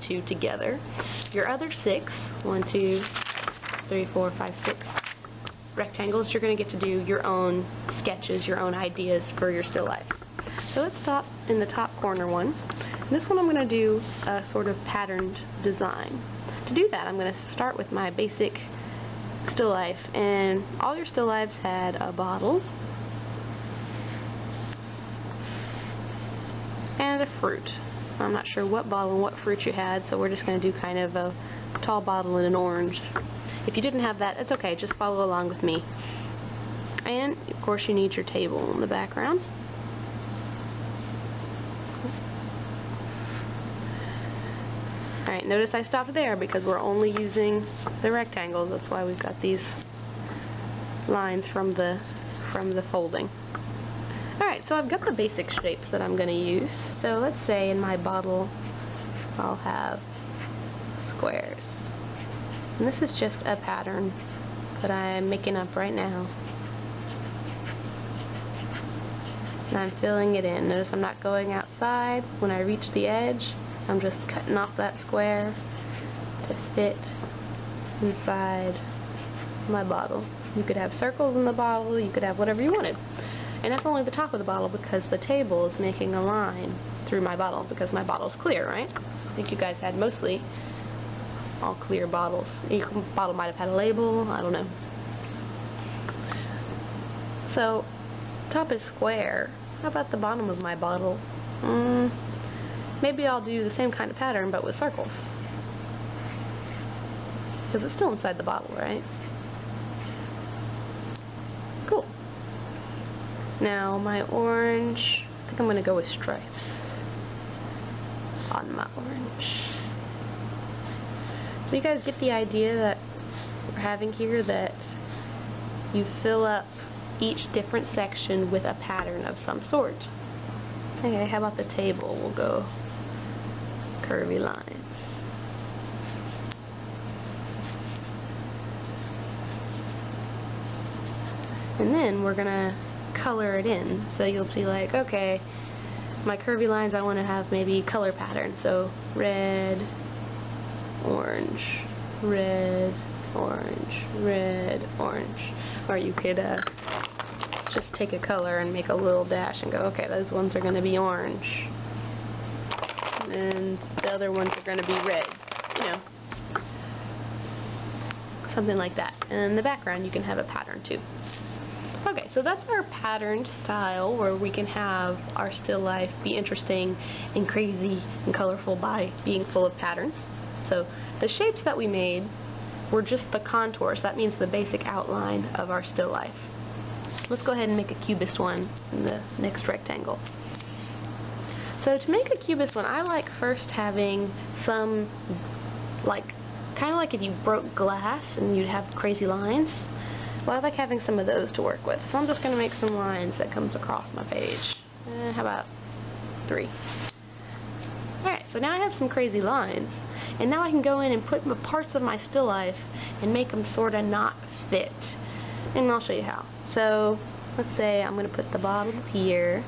two together. Your other 6, 1, 2, 3, 4, 5, 6 rectangles, you're going to get to do your own sketches, your own ideas for your still life. So let's stop in the top corner one. This one I'm going to do a sort of patterned design. To do that, I'm going to start with my basic still life, and all your still lifes had a bottle and a fruit. I'm not sure what bottle and what fruit you had, so we're just going to do kind of a tall bottle and an orange. If you didn't have that, it's okay, just follow along with me. And of course you need your table in the background. Alright, notice I stopped there because we're only using the rectangles. That's why we've got these lines from the folding. Alright, so I've got the basic shapes that I'm going to use. So let's say in my bottle I'll have squares. And this is just a pattern that I'm making up right now. And I'm filling it in. Notice I'm not going outside. When I reach the edge, I'm just cutting off that square to fit inside my bottle. You could have circles in the bottle, you could have whatever you wanted. And that's only the top of the bottle because the table is making a line through my bottle because my bottle's clear, right? I think you guys had mostly all clear bottles. Your bottle might have had a label, I don't know. So, top is square. How about the bottom of my bottle? Maybe I'll do the same kind of pattern but with circles. Because it's still inside the bottle, right? Cool. Now my orange, I think I'm going to go with stripes on my orange. So you guys get the idea that we're having here, that you fill up each different section with a pattern of some sort. Okay, how about the table? We'll go curvy lines. And then we're gonna color it in. So you'll be like, okay, my curvy lines, I want to have maybe color pattern. So red, orange, red, orange, red, orange. Or you could just take a color and make a little dash and go, okay, those ones are going to be orange. And the other ones are going to be red. You know, something like that. And in the background you can have a pattern too. Okay, so that's our patterned style where we can have our still life be interesting and crazy and colorful by being full of patterns. So the shapes that we made were just the contours. That means the basic outline of our still life. Let's go ahead and make a cubist one in the next rectangle. So to make a cubist one, I like first having some, kind of like if you broke glass and you'd have crazy lines. Well, I like having some of those to work with. So I'm just going to make some lines that comes across my page. How about 3? Alright, so now I have some crazy lines. And now I can go in and put parts of my still life and make them sort of not fit. And I'll show you how. So let's say I'm going to put the bottle here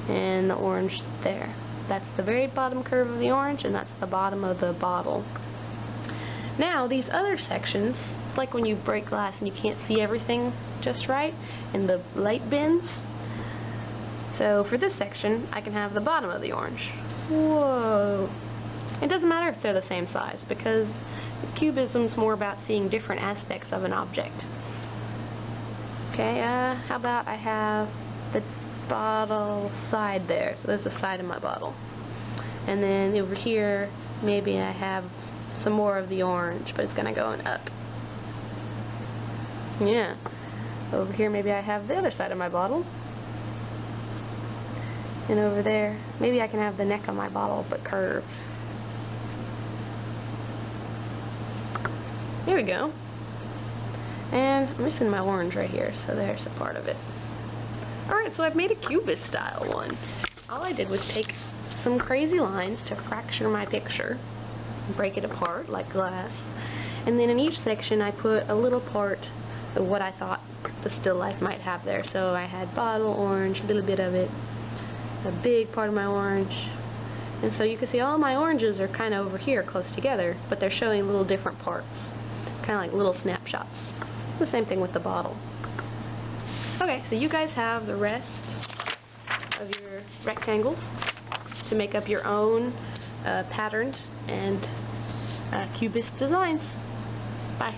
and the orange there. That's the very bottom curve of the orange, and that's the bottom of the bottle. Now these other sections, it's like when you break glass and you can't see everything just right in the light bends. So for this section, I can have the bottom of the orange. Whoa! It doesn't matter if they're the same size because cubism's more about seeing different aspects of an object. Okay, how about I have the bottle side there. So there's the side of my bottle. And then over here, maybe I have some more of the orange, but it's going to go up. Yeah. Over here, maybe I have the other side of my bottle. And over there, maybe I can have the neck of my bottle, but curved. Here we go. And I'm missing my orange right here, so there's a part of it. Alright, so I've made a cubist style one. All I did was take some crazy lines to fracture my picture, break it apart like glass, and then in each section I put a little part of what I thought the still life might have there. So I had bottle orange, a little bit of it, a big part of my orange, And so you can see all my oranges are kind of over here close together, but they're showing little different parts, kind of like little snapshots. The same thing with the bottle. Okay, so you guys have the rest of your rectangles to make up your own patterned and cubist designs. Bye.